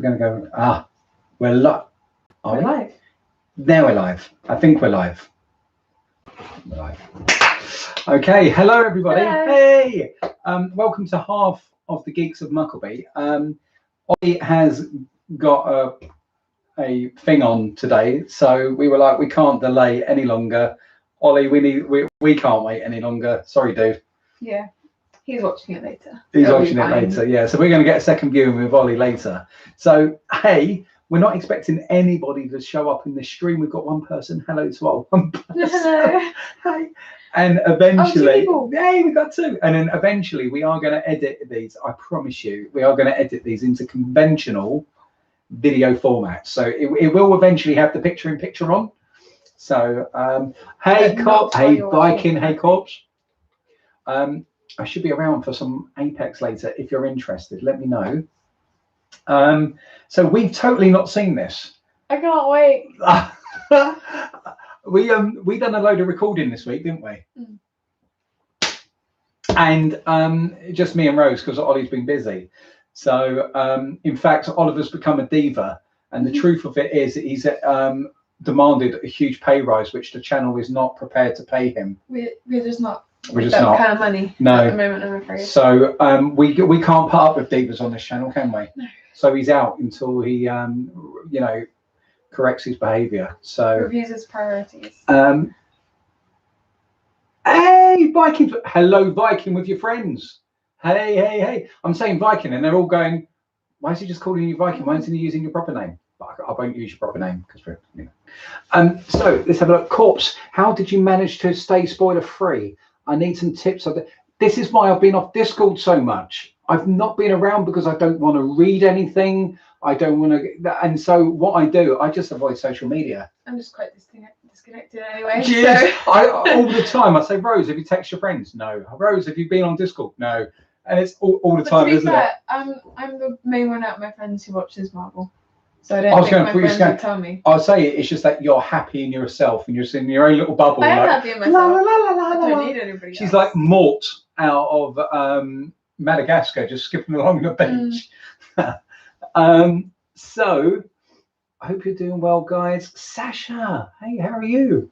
We're going to go. We're live. We're live. Now we're live. I think we're live. We're live. Okay. Hello, everybody. Hello. Hey. Welcome to half of the Geeks of Mucklebee. Ollie has got a thing on today, so we were like, we can't delay any longer. Ollie, we can't wait any longer. Sorry, dude. Yeah. He's watching it later. He's watching it later, yeah. So we're going to get a second viewing with Ollie later. So, hey, we're not expecting anybody to show up in the stream. We've got one person. Hello to our one person. Hello. Hi. And eventually, hey, we got two. And then eventually we are going to edit these. I promise you, we are going to edit these into conventional video formats. So it will eventually have the picture-in-picture on. So, hey, Corpse. Hey, Viking. Hey, Corpse. I should be around for some Apex later. If you're interested, let me know. So we've totally not seen this. I can't wait. we done a load of recording this week, didn't we? And just me and Rose, because Ollie's been busy. So in fact, Oliver's become a diva, and the truth of it is that he's demanded a huge pay rise, which the channel is not prepared to pay him. We're just not. We're just that not. kind of money No. at the moment, I'm afraid. So we can't put up with divas on this channel, can we? No. So he's out until he corrects his behaviour. So reviews his priorities. Hey, Viking! Hello, Viking, with your friends. Hey! I'm saying Viking, and they're all going, "Why is he just calling you Viking? Why isn't he using your proper name?" But I won't use your proper name because we're, So let's have a look. Corpse, how did you manage to stay spoiler free? I need some tips. This is why I've been off Discord so much. I've not been around because I don't want to read anything. I don't want to, and so what I do, I just avoid social media. I'm just quite disconnected anyway. Yes, So. all the time. I say, Rose, have you texted your friends? No. Rose, have you been on Discord? No. And it's all the time, isn't it? I'm the main one out of my friends who watches Marvel. So I don't think my friends would tell me. I'll say it's just that you're happy in yourself and you're just in your own little bubble. I am happy in myself. I don't need anybody else. She's like Mort out of Madagascar, just skipping along the beach. So I hope you're doing well, guys. Sasha, hey, how are you?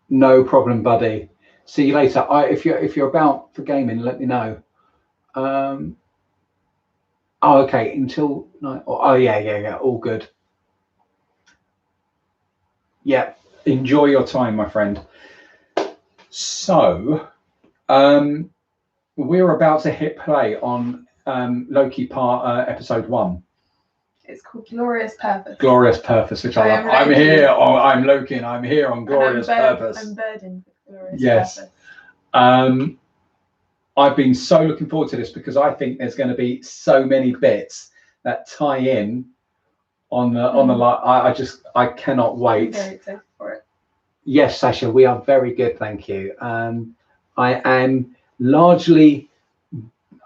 No problem, buddy. See you later. If you're about for gaming, let me know. Oh, okay. Until night. Oh, yeah. All good. Yeah. Enjoy your time, my friend. So, we're about to hit play on Loki episode 1. It's called Glorious Purpose. Glorious Purpose, which I'm here. Oh, I'm Loki, and I'm here on Glorious Purpose. I'm burdened with Glorious Purpose. I've been so looking forward to this because I think there's going to be so many bits that tie in on the I cannot wait. I'm very excited for it. Yes, Sasha, we are very good, thank you. I am largely,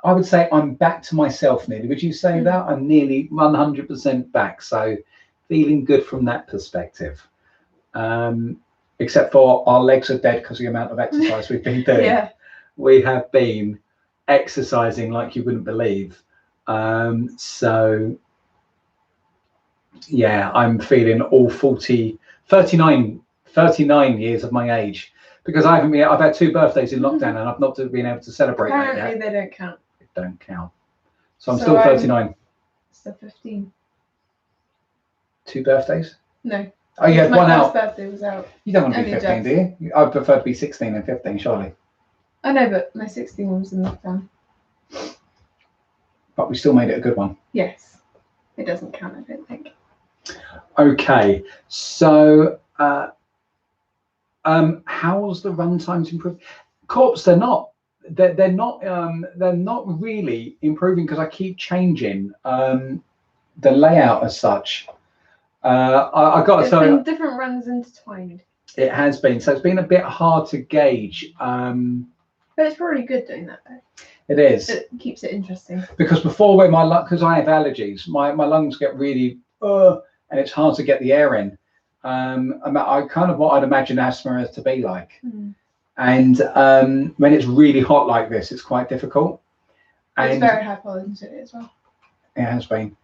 I would say I'm back to myself nearly. Would you say that? I'm nearly 100% back, so feeling good from that perspective. Except for our legs are dead because of the amount of exercise we've been doing. Yeah. We have been exercising like you wouldn't believe. So yeah, I'm feeling all 39 years of my age because I've had 2 birthdays in lockdown and I've not been able to celebrate that yet. Apparently they don't count. It don't count. So I'm still 39. Still 15. 2 birthdays? No. Oh, you had one out. My first birthday was out. You don't want to be 15, do you? I'd prefer to be 16 than 15, surely. I know, but my 16 was in lockdown. But we still made it a good one. Yes. It doesn't count, I don't think. Okay. So, how's the run times improved? Corpse, they're not really improving because I keep changing the layout as such. I got to tell you, different runs intertwined. It has been, so it's been a bit hard to gauge. But it's probably good doing that though. It is. It keeps it interesting. Because before, when because I have allergies, my lungs get really and it's hard to get the air in. I kind of what I'd imagine asthma is to be like. And when it's really hot like this, it's quite difficult. It's very high pollen density as well. It has been.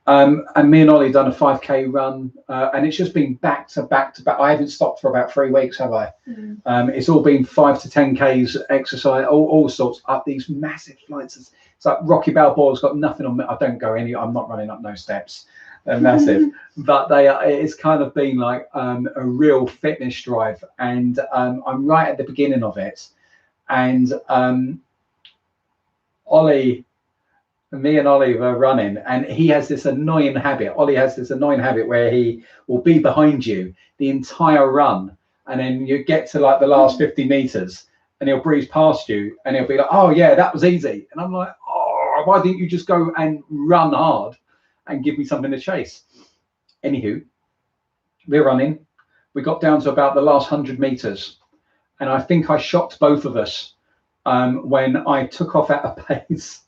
And me and Ollie done a 5K run, and it's just been back to back to back. I haven't stopped for about 3 weeks, have I? It's all been 5 to 10Ks exercise, all sorts, up these massive flights. It's like Rocky Balboa's got nothing on me. I don't go any. I'm not running up no steps. They're massive, but it's kind of been like a real fitness drive, and I'm right at the beginning of it, and me and Ollie were running, and he has this annoying habit. Ollie has this annoying habit where he will be behind you the entire run, and then you get to like the last 50 meters, and he'll breeze past you, and he'll be like, "Oh yeah, that was easy," and I'm like, "Oh, why didn't you just go and run hard and give me something to chase?" Anywho, we're running. We got down to about the last 100 meters, and I think I shocked both of us when I took off at a pace.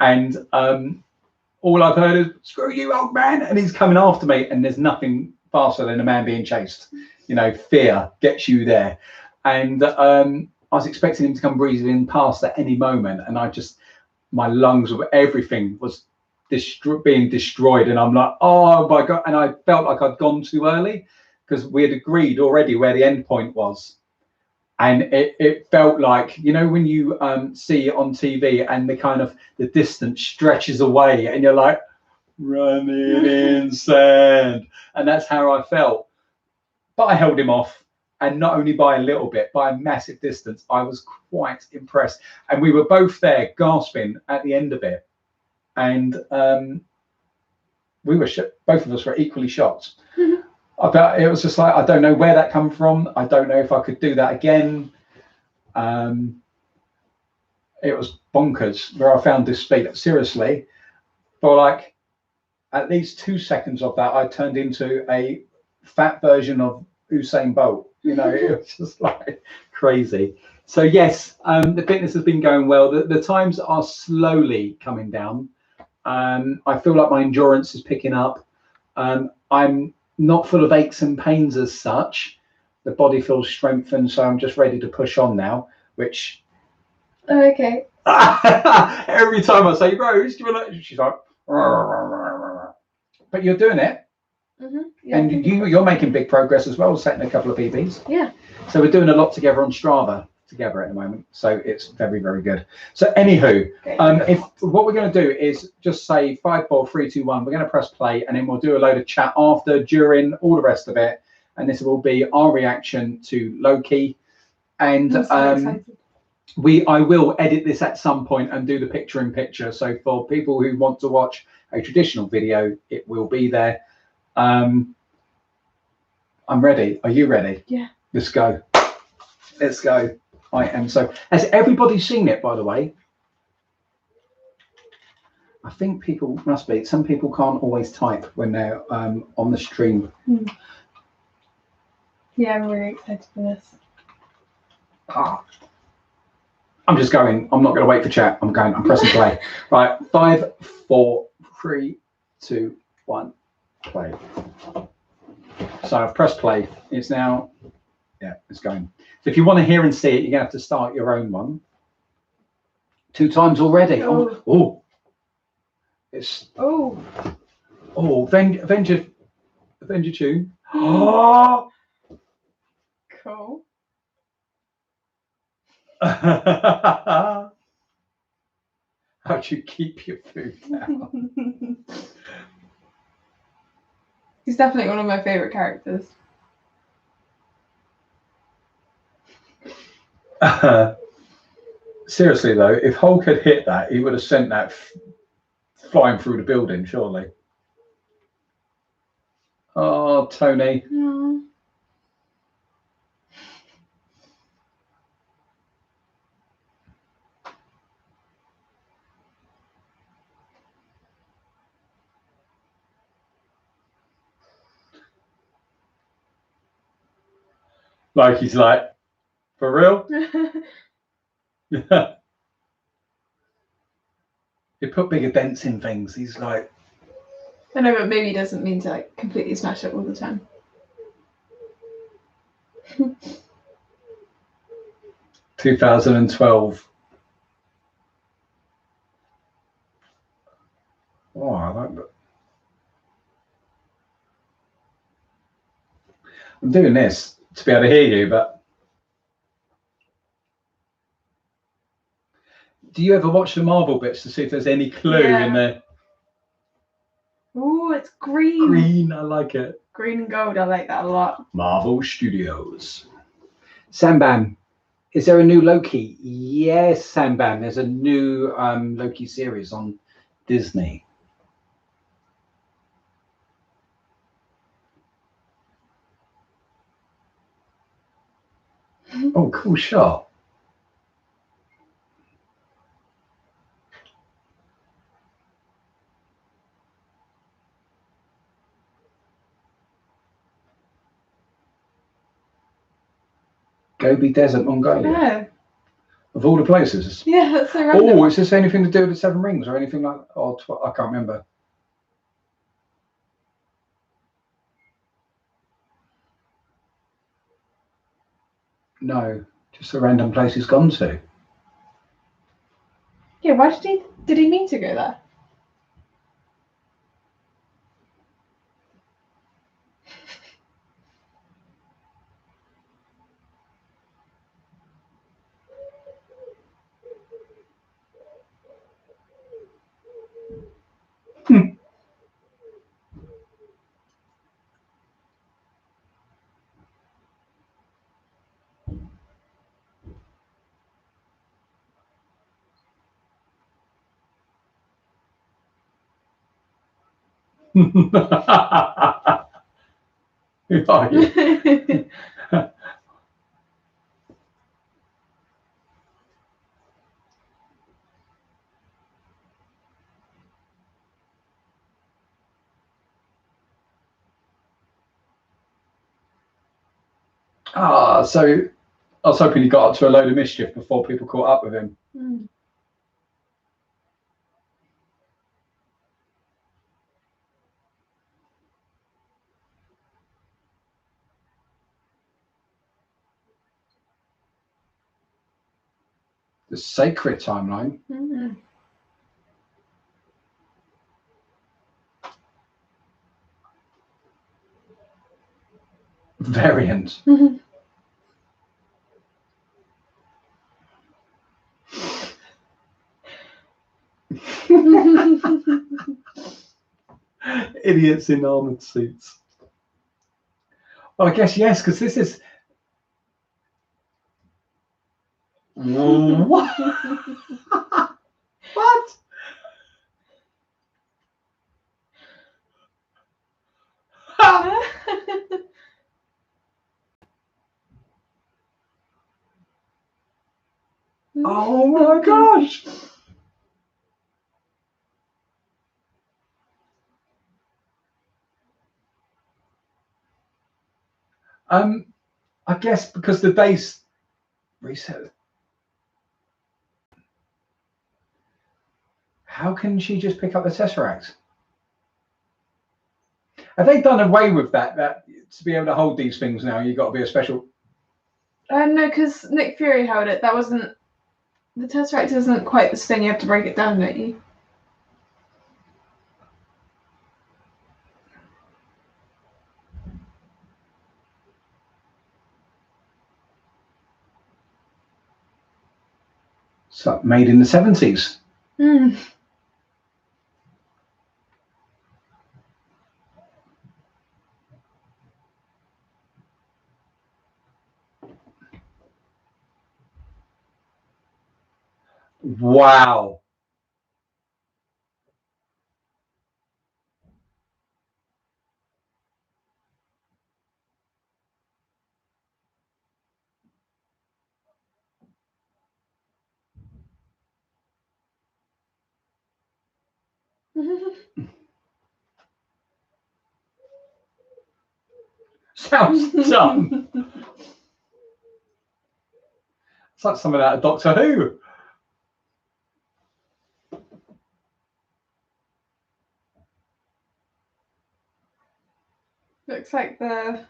And all I've heard is, "Screw you, old man," and he's coming after me, and there's nothing faster than a man being chased. You know, fear gets you there. And I was expecting him to come breezing in past at any moment, and my lungs, everything was being destroyed, and I'm like, oh my God. And I felt like I'd gone too early, because we had agreed already where the end point was. And it felt like, you know, when you see it on TV and the distance stretches away, and you're like, running in sand. And that's how I felt. But I held him off, and not only by a little bit, by a massive distance. I was quite impressed. And we were both there gasping at the end of it. And both of us were equally shocked. It was just like, I don't know where that come from. I don't know if I could do that again. It was bonkers where I found this speed. Seriously, for like at least 2 seconds of that, I turned into a fat version of Usain Bolt. You know, it was just like crazy. So yes, the fitness has been going well. The times are slowly coming down. I feel like my endurance is picking up. I'm not full of aches and pains as such. The body feels strengthened, so I'm just ready to push on now, which... Okay. Every time I say, "Rose, do you want to..." She's like... But you're doing it. Yeah, and you're making big progress as well, setting a couple of PBs. Yeah. So we're doing a lot together on Strava together at the moment. So it's very, very good. So anywho, if what we're going to do is just say 5, 4, 3, 2, 1. We're going to press play, and then we'll do a load of chat after, during, all the rest of it. And this will be our reaction to Loki. And I will edit this at some point and do the picture-in-picture. So for people who want to watch a traditional video, it will be there. I'm ready. Are you ready? Yeah. Let's go. Let's go. I am so. Has everybody seen it, by the way? I think people must be. Some people can't always type when they're on the stream. Yeah, I'm really excited for this. I'm just going. I'm not going to wait for chat. I'm going. I'm pressing play. Right. 5, 4, 3, 2, 1. Play. So I've pressed play. It's now. Yeah, it's going. So if you want to hear and see it, you're going to have to start your own one. 2 times already. Oh. It's. Oh, Avenger tune. Oh. Cool. How do you keep your food down? He's definitely one of my favorite characters. Seriously though, if Hulk had hit that, he would have sent that flying through the building, surely. Oh, Tony. No. Like he's like, for real? Yeah. He put bigger dents in things. He's like. I know, but maybe he doesn't mean to like completely smash it all the time. 2012. Oh, I like that. I'm doing this to be able to hear you, but do you ever watch the Marvel bits to see if there's any clue in there? Oh, it's green. Green, I like it. Green and gold, I like that a lot. Marvel Studios. Sambam, is there a new Loki? Yes, Sambam. There's a new Loki series on Disney. Oh, cool shot. Gobi Desert, Mongolia. Yeah. Of all the places. Yeah, that's so random. Oh, is this anything to do with the Seven Rings or anything like that? Oh, I can't remember. No, just a random place he's gone to. Yeah, why did he mean to go there? Who are you? So I was hoping he got up to a load of mischief before people caught up with him. The sacred timeline. Variant. Idiots in armored suits. Well, I guess yes, because this is. What? What? Oh my gosh! I guess because the base reset. How can she just pick up the Tesseract? Have they done away with that? That to be able to hold these things now, you've got to be a special. No, because Nick Fury held it. That wasn't. The Tesseract isn't quite this thing. You have to break it down, don't you? So made in the 70s. Wow. Sounds dumb. It's like something out of Doctor Who. Looks like the.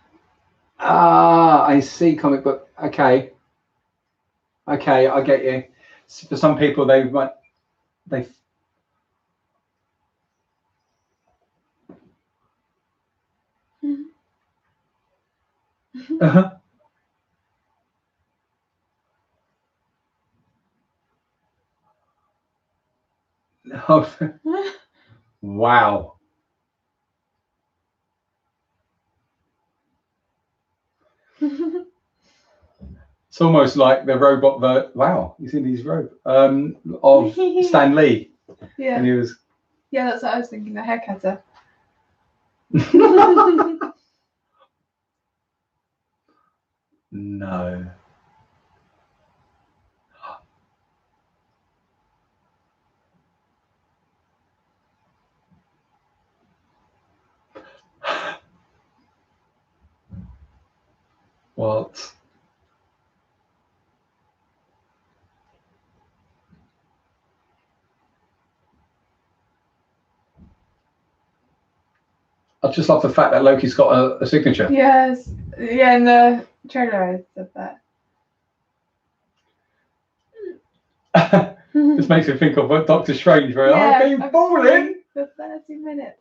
I see. Comic book. Okay, I get you. For some people, they. Wow. It's almost like the robot wow, he's in his robe. Of Stan Lee. Yeah. And he was Yeah, that's what I was thinking, the hair cutter. No. What? I just love the fact that Loki's got a signature. Yes. Yeah, in the trailer I said that. This makes me think of what Doctor Strange, where I've been falling for 30 minutes.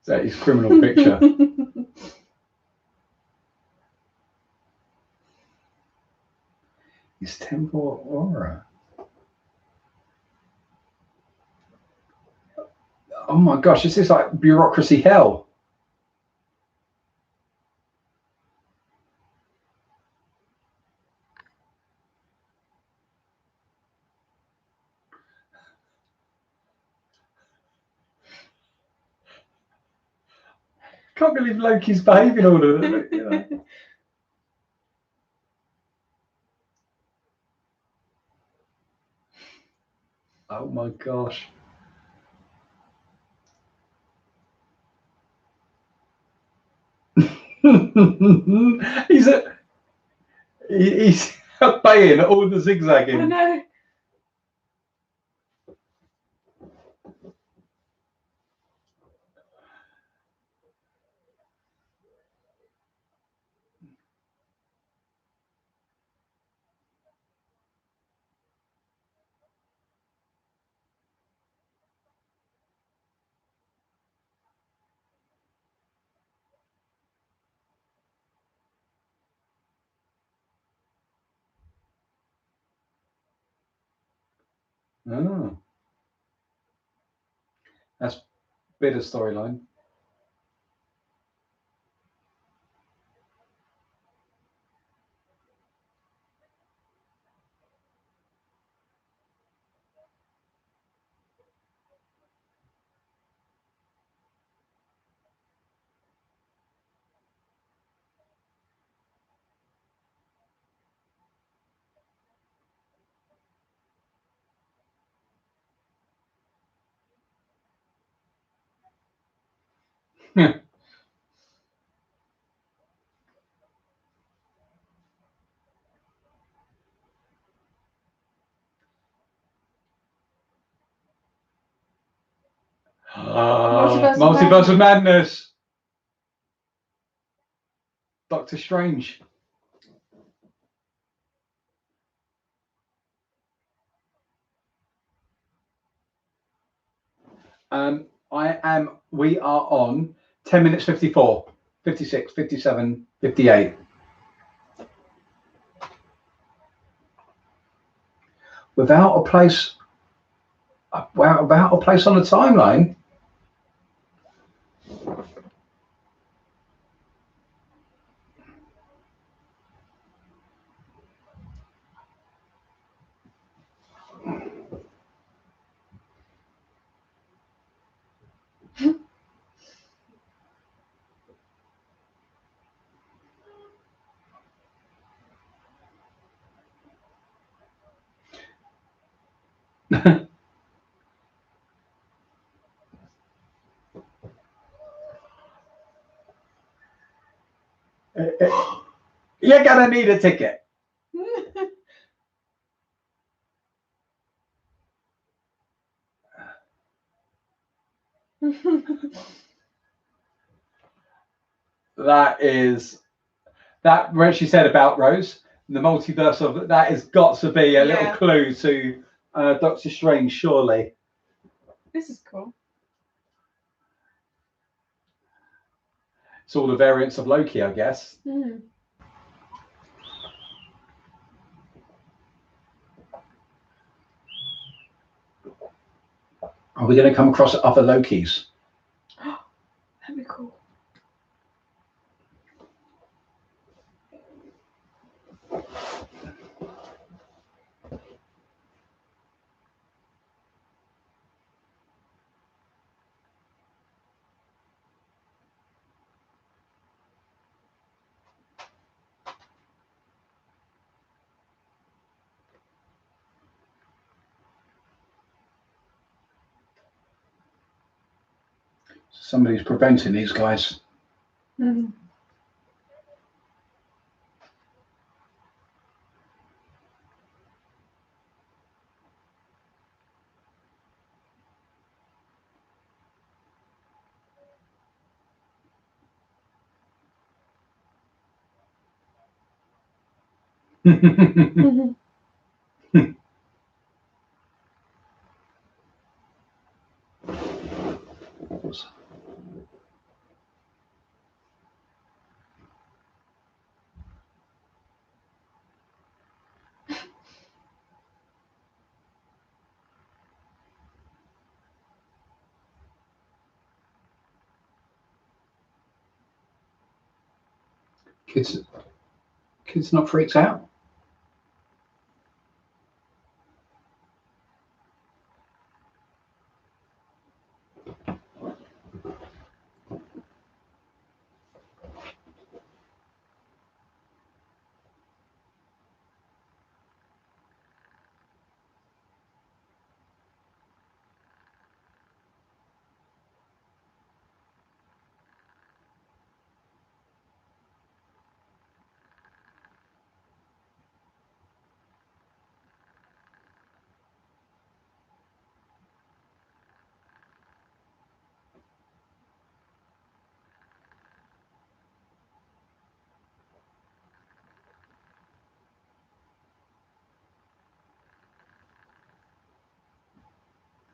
That is criminal picture. His temporal aura. Oh my gosh, this is like bureaucracy hell. Can't believe Loki's behaving all of it. You know. Oh my gosh. he's obeying all the zigzagging. I know. Oh. That's a bit of storyline. Multiverse of Madness. Doctor Strange. We are on 10 minutes 54, 56, 57, 58. Without a place on the timeline. You're gonna need a ticket. That what she said about Rose, the multiverse of that has got to be a little clue to Doctor Strange, surely. This is cool. It's all the variants of Loki, I guess. Mm. Are we going to come across other Lokis? That'd be cool. Somebody's preventing these guys. Mm. Kids not freaked out?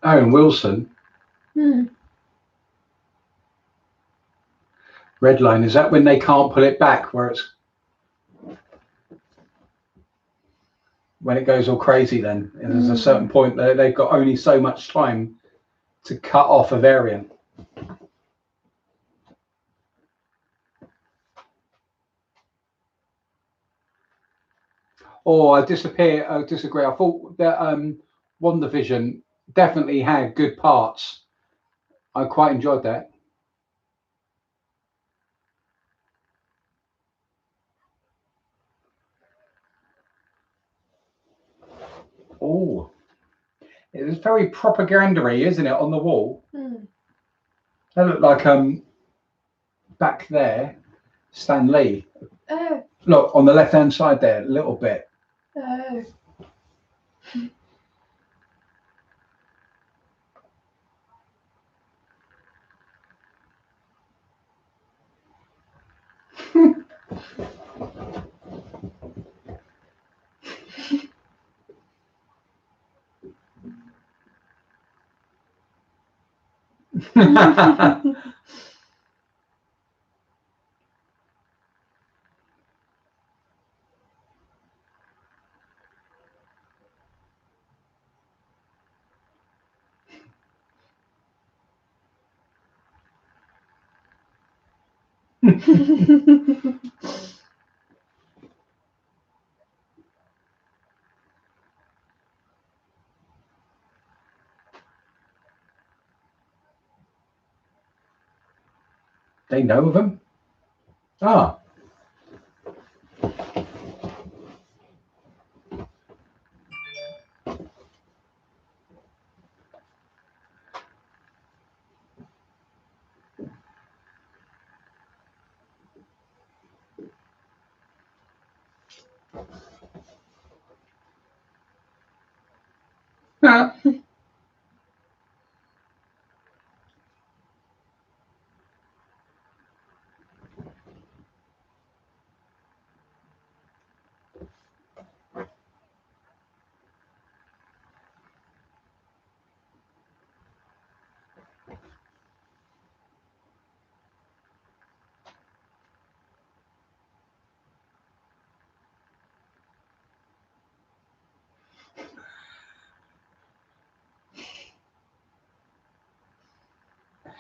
Owen Wilson. Mm. Red line, is that when they can't pull it back, where it's when it goes all crazy then? And there's a certain point that they've got only so much time to cut off a variant. Oh, I disagree. I thought that WandaVision definitely had good parts. I quite enjoyed that. Oh, it was very propaganda-y, isn't it, on the wall? Mm. That looked like back there, Stan Lee. Oh. Look on the left-hand side there, a little bit. Oh. They know of him? Ah.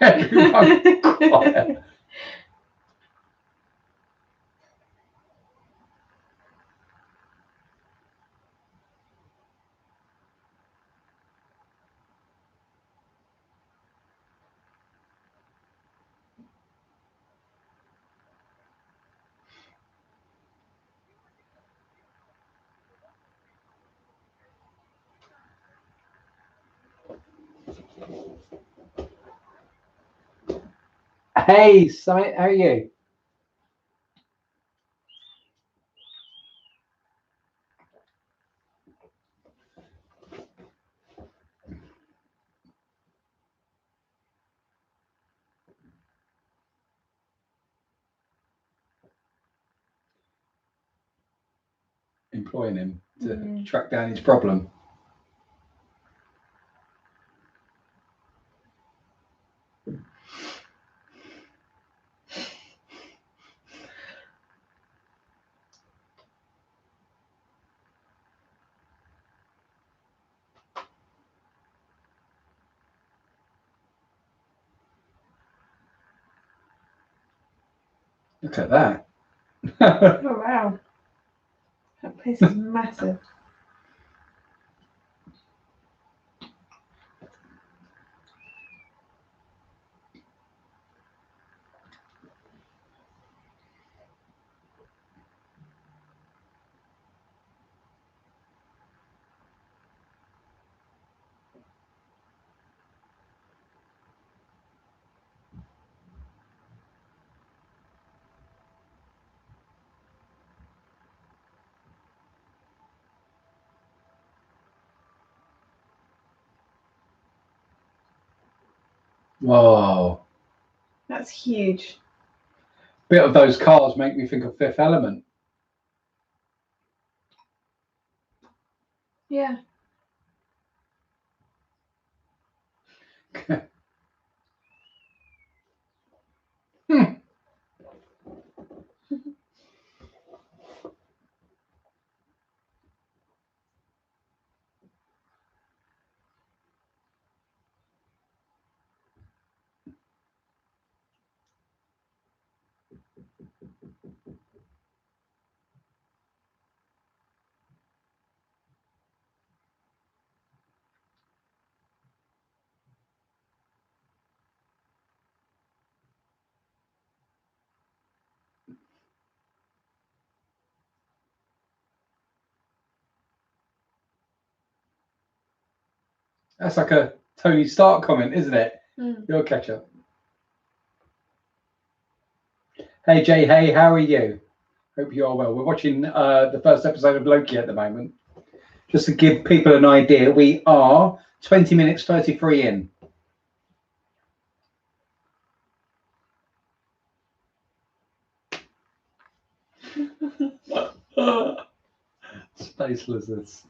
Everyone quiet. Hey, Summit, how are you? Employing him to track down his problem. Look at that. Oh wow. That place is massive. Whoa. That's huge. Bit of those cars make me think of Fifth Element. Yeah. That's like a Tony Stark comment, isn't it? Mm. You'll catch up. Hey Jay, hey, how are you? Hope you are well. We're watching the first episode of Loki at the moment. Just to give people an idea, we are 20 minutes 33 in. Space lizards.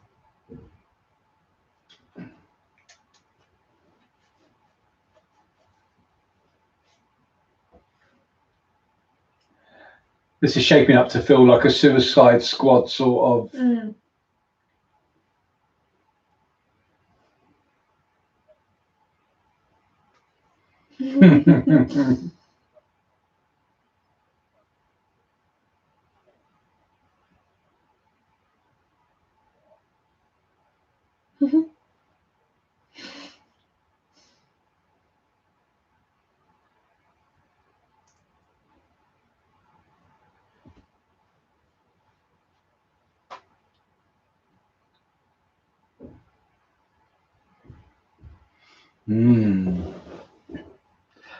This is shaping up to feel like a Suicide Squad sort of. Mm.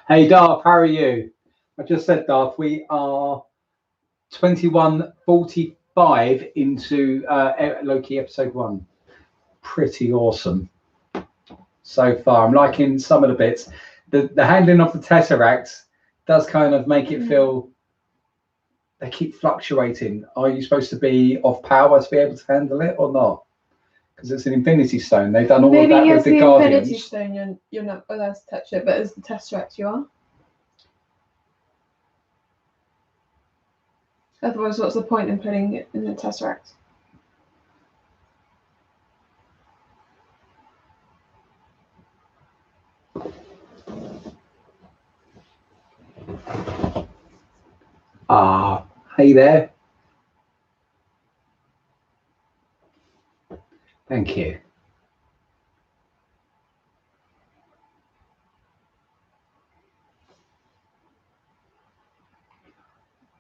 Hey Darth, how are you? I just said, Darth, we are 21:45 into Loki episode 1. Pretty awesome so far. I'm liking some of the bits. The handling of the Tesseract does kind of make it feel they keep fluctuating. Are you supposed to be of power to be able to handle it or not? Because it's an Infinity Stone. They've done all of that with the Guardians. Infinity Stone, you're not allowed to touch it, but as the Tesseract, you are. Otherwise, what's the point in putting it in the Tesseract? Hey there. Thank you.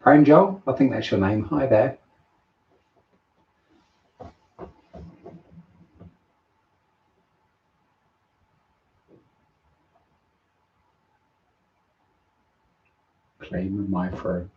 Pranjol, I think that's your name. Hi there. Clean my throat.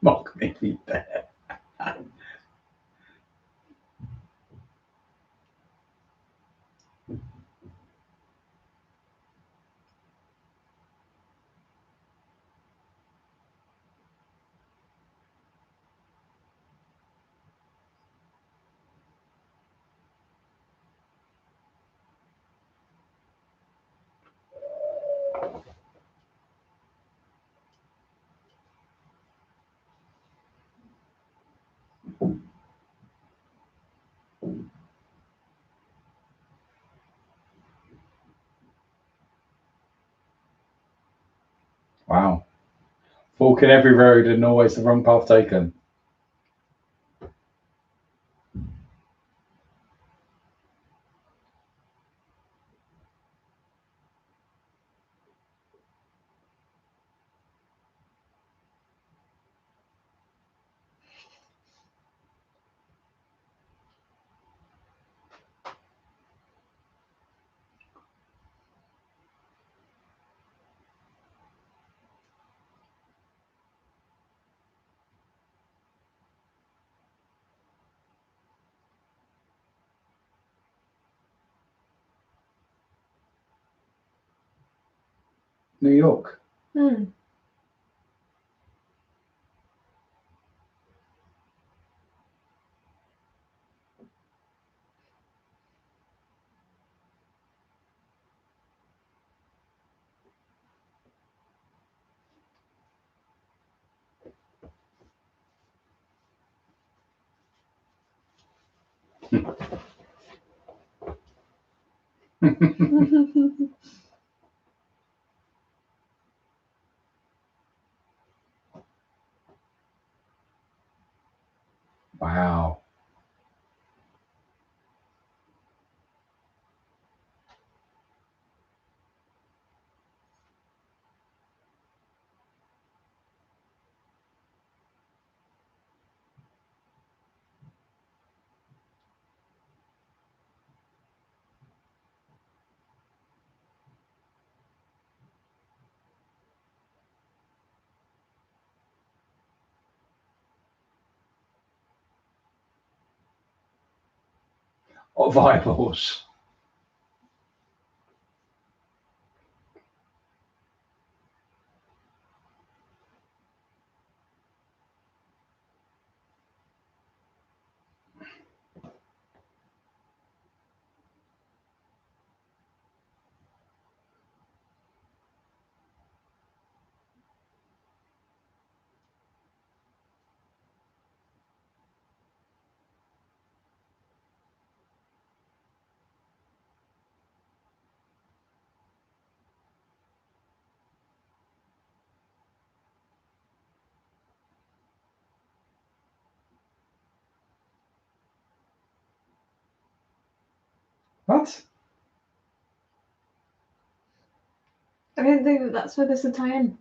Mock me there. Wow. Walking every road and always the wrong path taken. New York. Hmm. Wow. Of eyeballs. What? I didn't think that that's where this would tie in.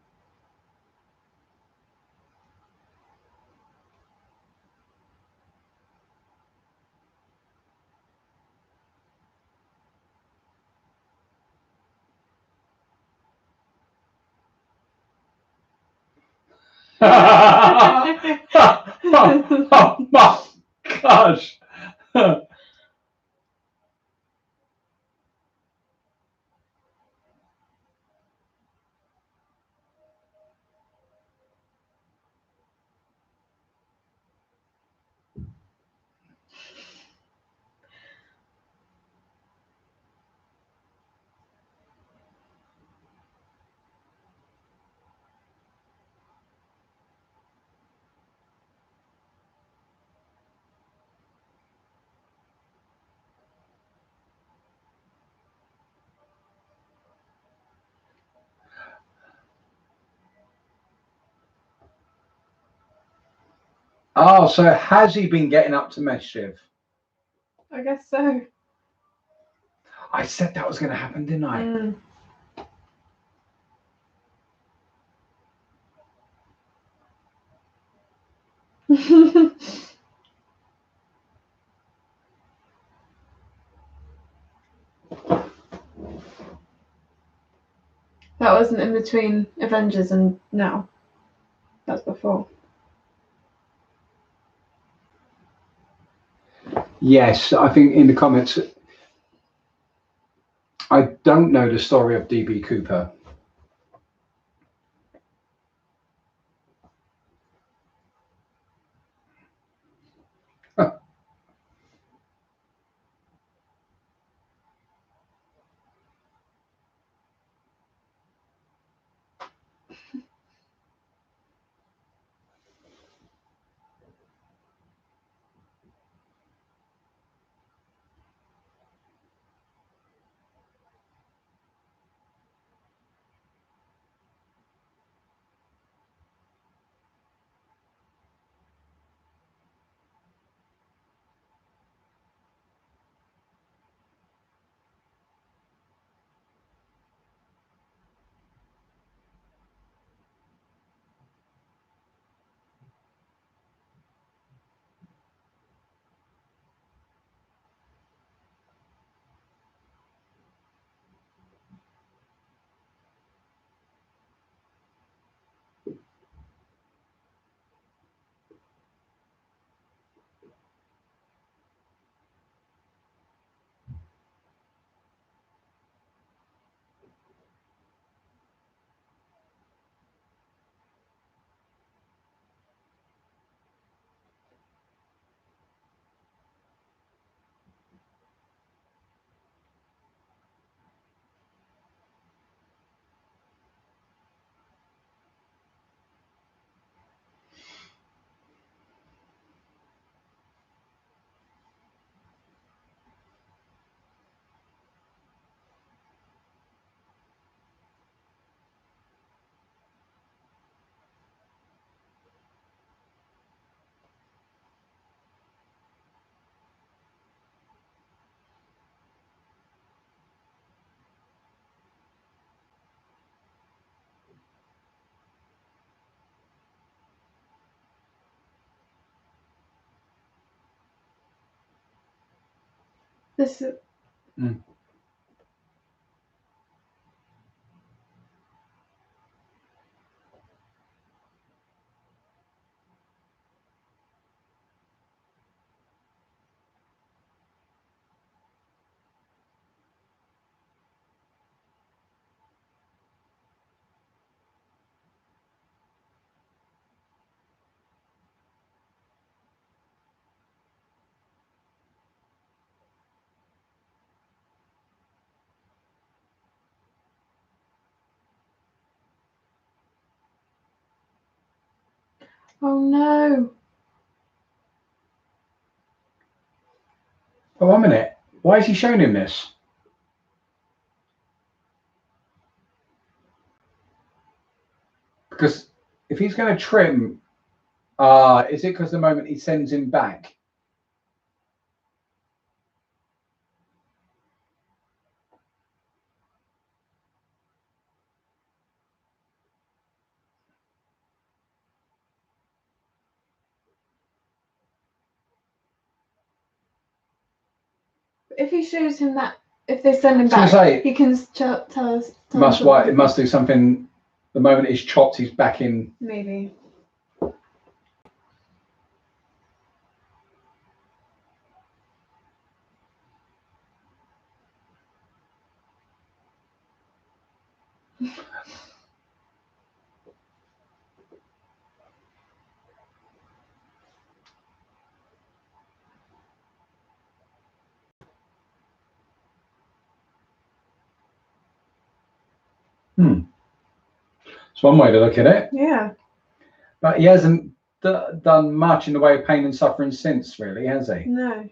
Oh my gosh. Oh, so has he been getting up to mischief? I guess so. I said that was going to happen, didn't I? Mm. That wasn't in between Avengers and now. That's before. Yes, I think in the comments. I don't know the story of DB Cooper. This is. Mm. Oh no. Oh, 1 minute. Why is he showing him this? Because if he's going to trim, is it because the moment he sends him back? If he shows him that, if they send him I was back, gonna say, he can tell us. It must do something. The moment he's chopped, he's back in. Maybe. It's one way to look at it. Yeah. But he hasn't done much in the way of pain and suffering since, really, has he? No.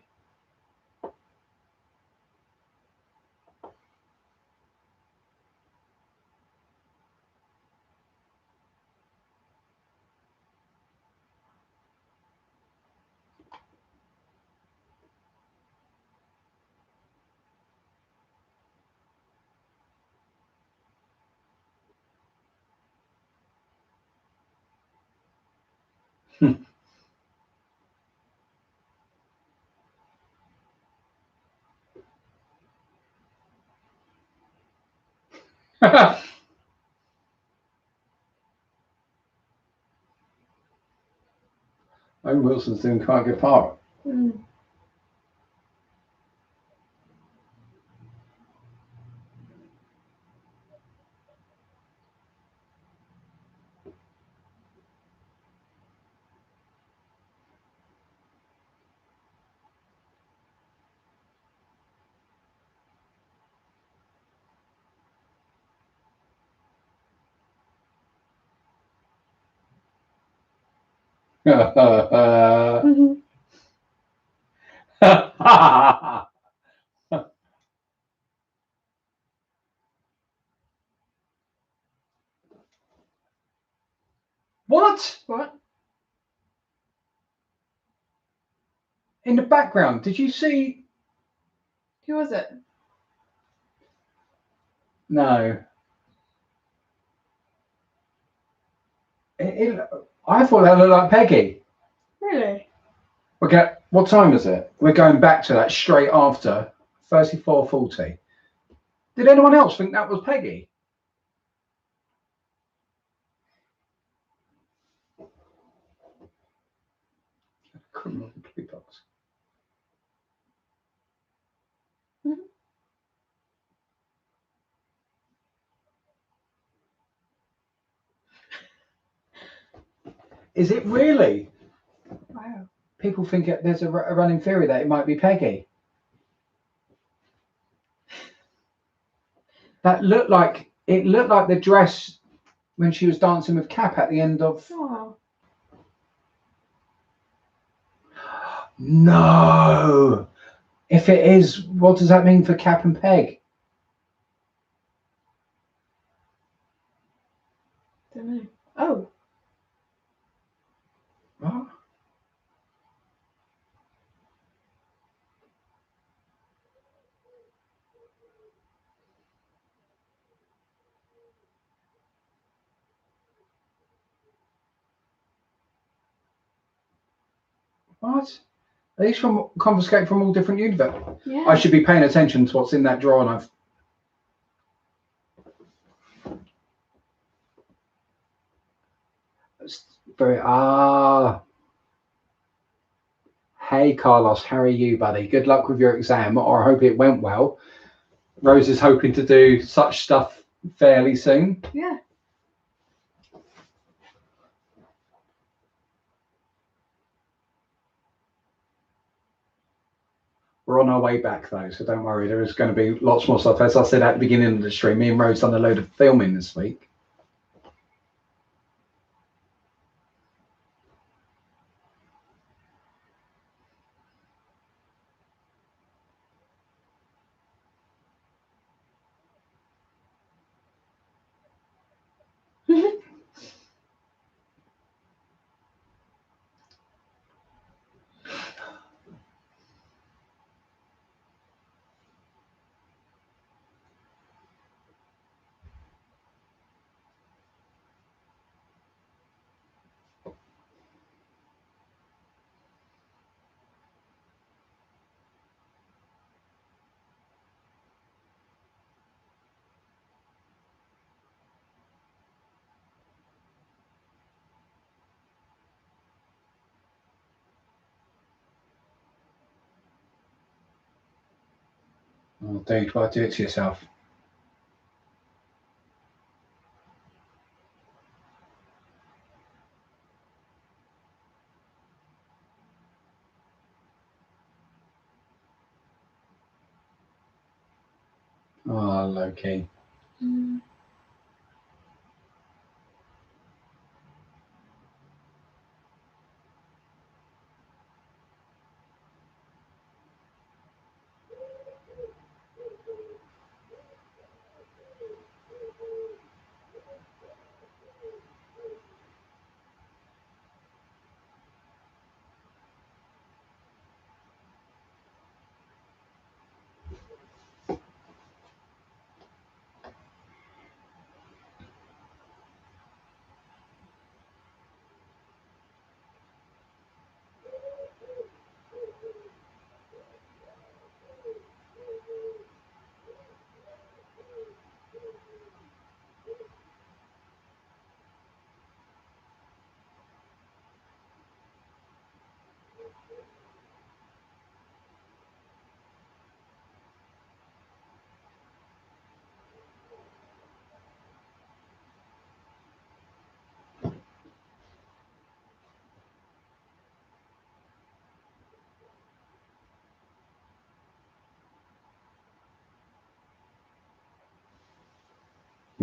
Owen Wilson's doing quite a good part. Mm. Mhm. What? What? In the background, did you see? Who was it? No. I thought that looked like Peggy. Really? Okay, what time is it? We're going back to that straight after 34:40. Did anyone else think that was Peggy? Criminal Blue Box. Mhm. Is it really? Wow. People think there's a running theory that it might be Peggy. That looked like the dress when she was dancing with Cap at the end of. Oh. No. If it is, what does that mean for Cap and Peg? Don't know. Oh. What? What? Are these from confiscated from all different universes? Yeah. I should be paying attention to what's in that drawer, and I've. Very Hey Carlos, how are you, buddy? Good luck with your exam, or I hope it went well. Rose is hoping to do such stuff fairly soon. Yeah. We're on our way back though, so don't worry. There is going to be lots more stuff. As I said at the beginning of the stream, me and Rose done a load of filming this week. Oh, dude, why do it to yourself? Oh, Loki. Mm.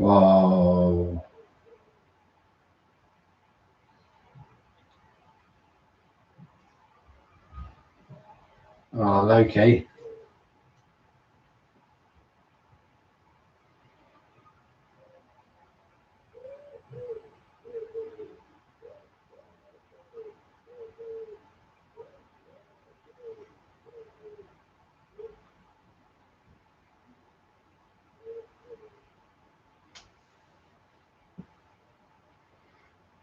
Whoa. Oh, Loki.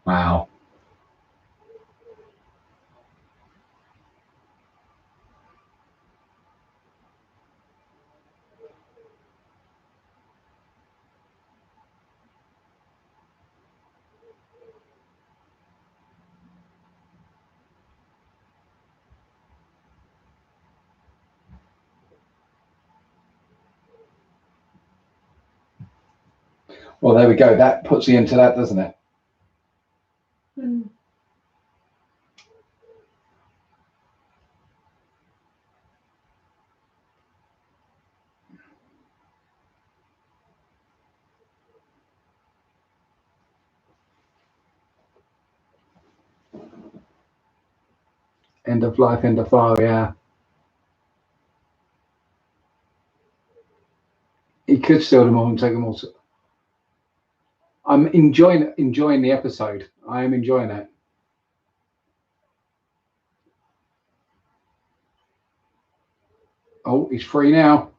Wow. Well, there we go. That puts you into that, doesn't it? Mm. End of life, end of file, yeah. He could steal them all and take them all. I'm enjoying the episode. I am enjoying it. Oh, he's free now.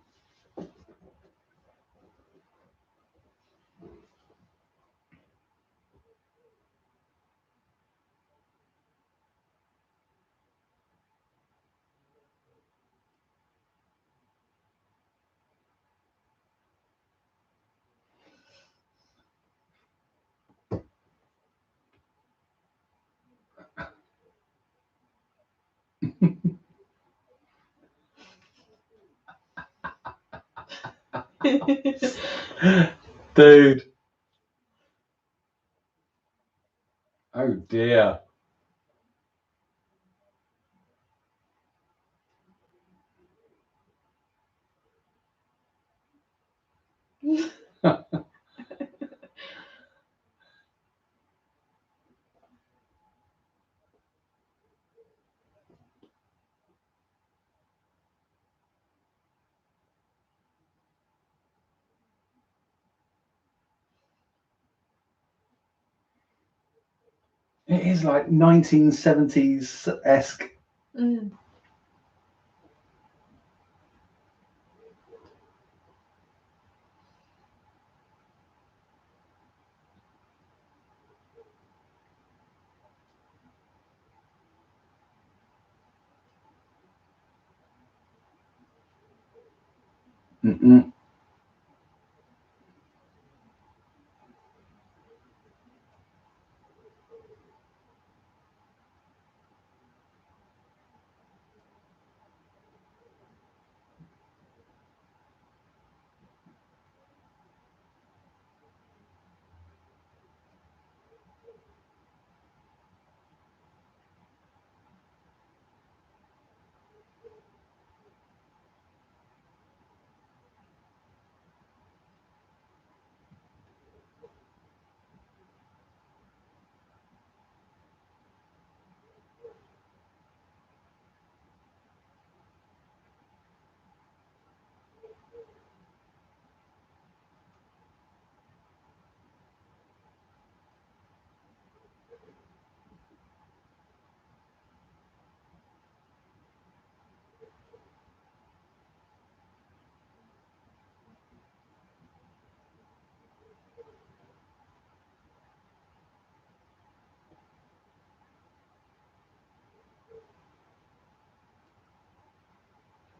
Dude. Oh dear. It is like 1970s-esque. Mm. Mm-mm.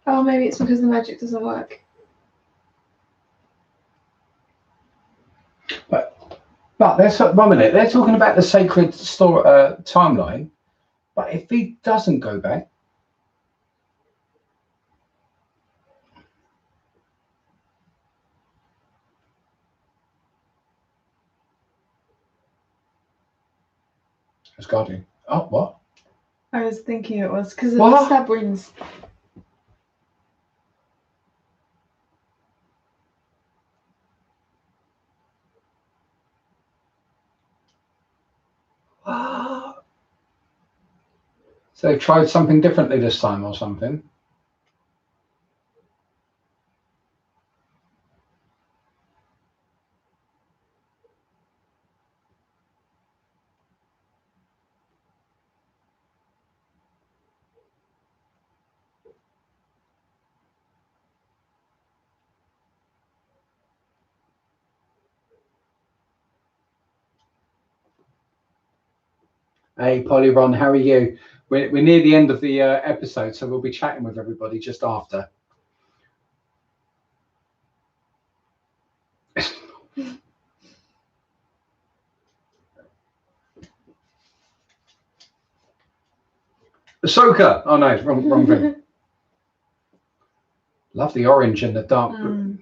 Oh, maybe it's because the magic doesn't work. But one minute, they're talking about the sacred timeline. But if he doesn't go back, it's Guardian. Oh, what? I was thinking it was because of What? the stab wounds. So they've tried something differently this time or something. Hey, Polyron, how are you? We're near the end of the episode, so we'll be chatting with everybody just after. Ahsoka! Oh no, wrong thing. Love the orange and the dark blue.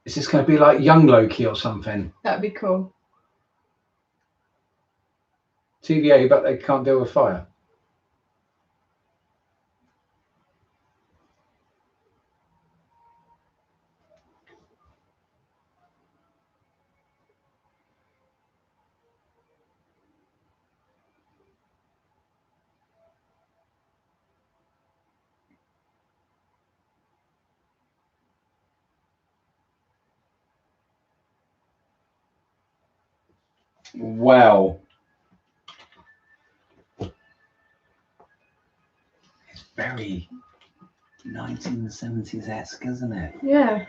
Is this going to be like young Loki or something? That'd be cool. TVA, but they can't deal with fire. Wow. It's very 1970s-esque, isn't it? Yeah.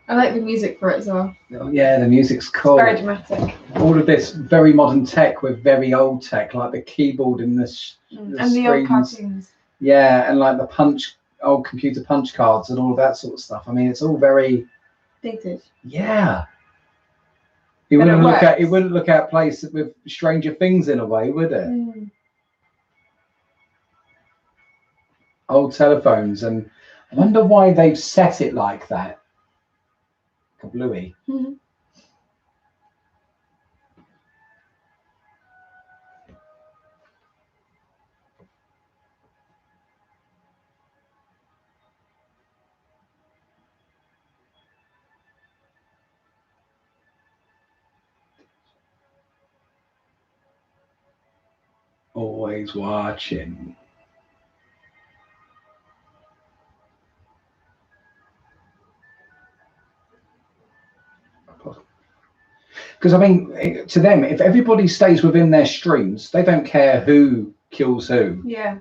I like the music for it as well. Oh, yeah, the music's cool. It's very dramatic. All of this very modern tech with very old tech, like the keyboard and the and the old cartoons. Yeah, and like the old computer punch cards and all of that sort of stuff. I mean, it's all very dated. Yeah. It wouldn't look out place with Stranger Things in a way, would it? Old telephones, and I wonder why they've set it like that. Kablooey. Always watching. Because I mean, to them, if everybody stays within their streams, they don't care who kills who. Yeah,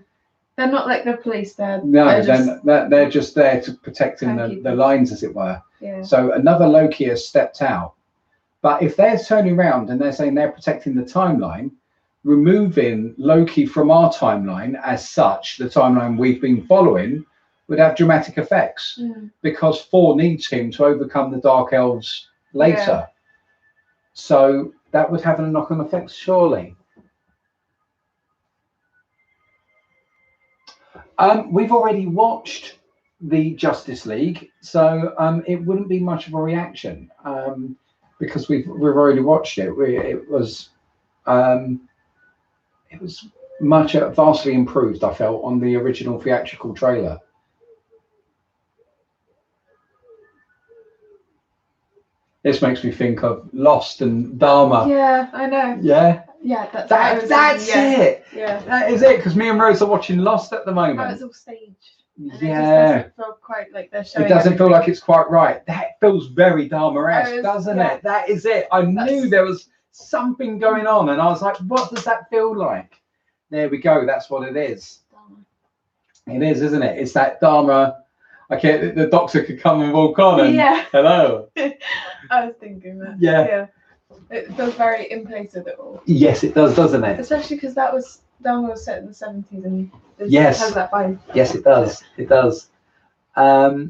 they're not like the police. They're just there to protecting the lines, as it were. Yeah. So another Loki has stepped out. But if they're turning around and they're saying they're protecting the timeline, removing Loki from our timeline as such, the timeline we've been following, would have dramatic effects because Thor needs him to overcome the Dark Elves later. Yeah. So that would have a knock-on effect, surely. We've already watched the Justice League, so it wouldn't be much of a reaction because we've already watched it. It was vastly improved, I felt, on the original theatrical trailer. This makes me think of Lost and Dharma. Yeah, I know. Yeah. Yeah, that's it. Yeah, that is it. Because me and Rose are watching Lost at the moment. Oh, it's all staged. Yeah. It doesn't feel quite like they're showing. It doesn't feel like it's quite right. That feels very Dharma-esque, doesn't it? That is it. I knew there was something going on, and I was like, "What does that feel like?" There we go. That's what it is. Dharma. It is, isn't it? It's that Dharma. Okay, the doctor could come and walk on and hello. I was thinking that. Yeah. It feels very in place with it all. Yes, it does, doesn't it? Especially because Dharma was set in the 70s and it has that vibe. Yes, it does. It does. But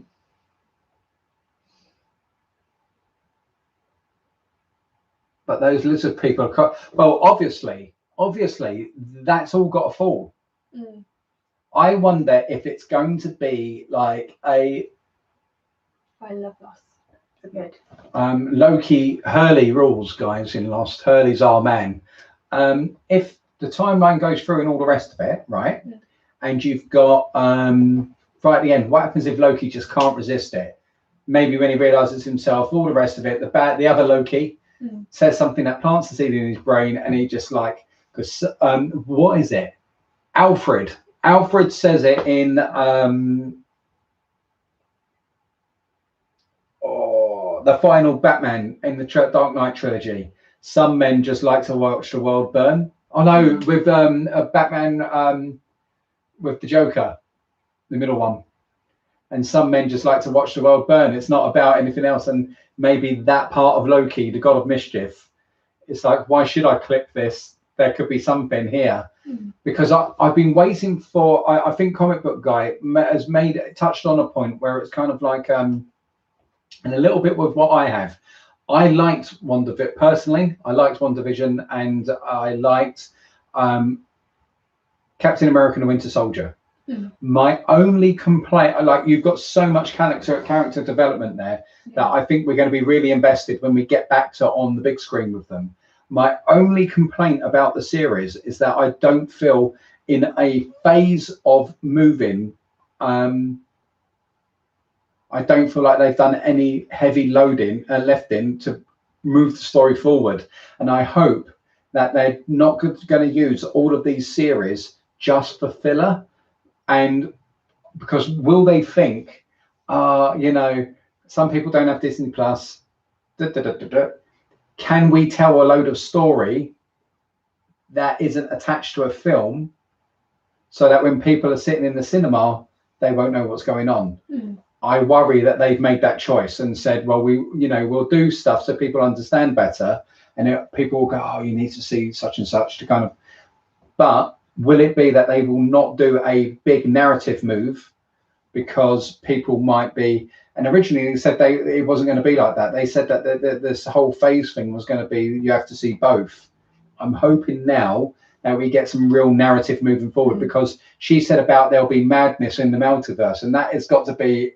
those lizard people are well, obviously, that's all got to fall. I wonder if it's going to be like I love Lost. It's good. Loki, Hurley rules, guys, in Lost. Hurley's our man. If the timeline goes through and all the rest of it, right? And you've got right at the end, what happens if Loki just can't resist it? Maybe when he realizes himself, all the rest of it, the other Loki says something that plants the seed in his brain, and he just like, because what is it? Alfred says it in the final Batman in the Dark Knight trilogy. Some men just like to watch the world burn. Oh no, with Batman with the Joker, the middle one. And some men just like to watch the world burn. It's not about anything else. And maybe that part of Loki, the god of mischief, it's like, why should I click this? There could be something here. Because I've been waiting for, I think Comic Book Guy has touched on a point where it's kind of like, and a little bit with what I have. I liked WandaVision personally. I liked WandaVision, and I liked Captain America and the Winter Soldier. My only complaint, like, you've got so much character development there that I think we're going to be really invested when we get back to on the big screen with them. My only complaint about the series is that I don't feel in a phase of moving, I don't feel like they've done any heavy lifting to move the story forward. And I hope that they're not going to use all of these series just for filler. And because will they think, you know, some people don't have Disney Plus. Can we tell a load of story that isn't attached to a film, so that when people are sitting in the cinema, they won't know what's going on? I worry that they've made that choice and said, well, we'll do stuff so people understand better, and people will go, oh, you need to see such and such to kind of. But will it be that they will not do a big narrative move because people might be? And originally they said it wasn't going to be like that. They said that this whole phase thing was going to be you have to see both. I'm hoping now that we get some real narrative moving forward, because she said about there'll be madness in the multiverse, and that has got to be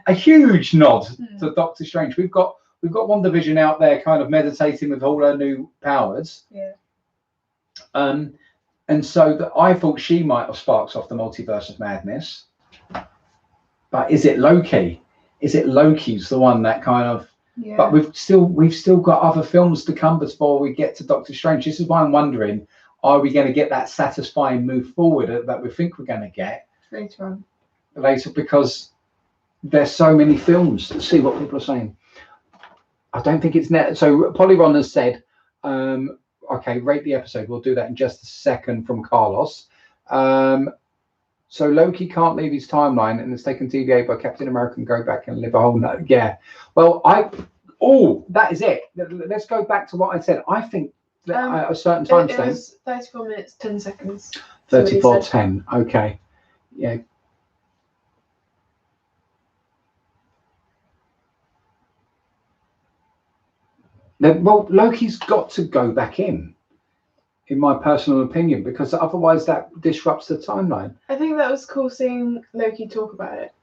a huge nod to Doctor Strange. We've got WandaVision out there kind of meditating with all her new powers. And so that I thought she might have sparked off the multiverse of madness. But is it Loki? Is it Loki's the one that kind of? But we've still got other films to come before we get to Doctor Strange. This is why I'm wondering: are we going to get that satisfying move forward that we think we're going to get later on? Because there's so many films. Let's see what people are saying. I don't think it's net. So Polyron has said, okay, rate the episode. We'll do that in just a second from Carlos. So Loki can't leave his timeline and is taken TVA by Captain America and go back and live a whole night. Yeah. Well, that is it. Let's go back to what I said. I think that at a certain time it was 34 minutes, 10 seconds. 34:10. Okay. Yeah. Well, Loki's got to go back in my personal opinion, because otherwise that disrupts the timeline. I think that was cool seeing Loki talk about it,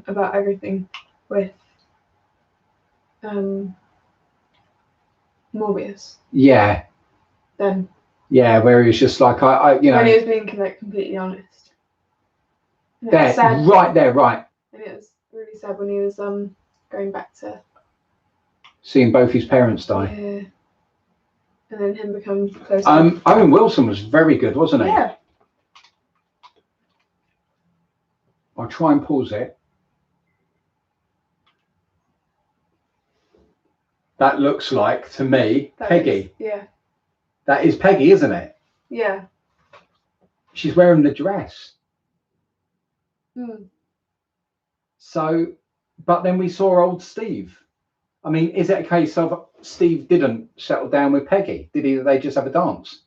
about everything with Morbius. Yeah. Then. Yeah, where he's just like, when he was being completely honest. There, right there, right. And it was really sad when he was going back to seeing both his parents die. Yeah. And then him become close. Owen Wilson was very good, wasn't he? Yeah. I'll try and pause it. That looks like, to me, Peggy. Yeah. That is Peggy, isn't it? Yeah. She's wearing the dress. So, but then we saw old Steve. I mean, is it a case of Steve didn't settle down with Peggy? Did they just have a dance?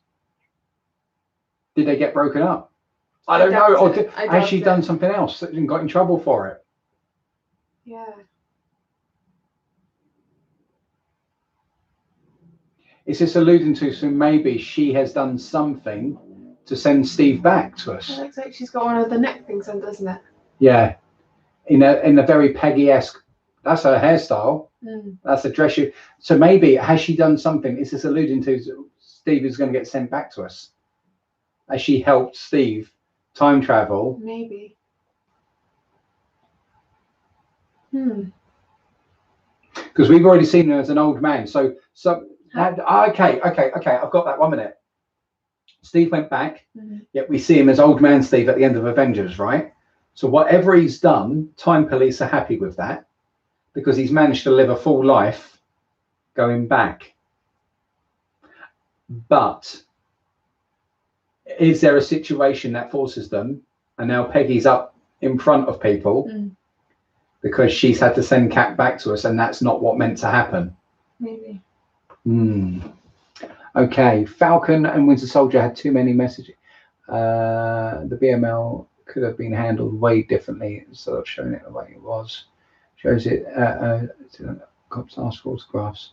Did they get broken up? I don't know. Or has she done something else and got in trouble for it? Yeah. Is this alluding to, so maybe she has done something to send Steve back to us? It looks like she's got one of the neck things on, doesn't it? Yeah. In a very Peggy-esque, that's her hairstyle. That's a dress. So maybe has she done something? Is this alluding to Steve is going to get sent back to us? Has she helped Steve time travel? Maybe. Because we've already seen her as an old man. Okay. I've got that 1 minute. Steve went back, yet we see him as old man Steve at the end of Avengers, right? So whatever he's done, Time Police are happy with that because he's managed to live a full life going back. But is there a situation that forces them? And now Peggy's up in front of people because she's had to send Cap back to us, and that's not what meant to happen. Maybe. Okay, Falcon and Winter Soldier had too many messages. The BML could have been handled way differently instead of showing it the way it was. Shows it. Cops asked photographs.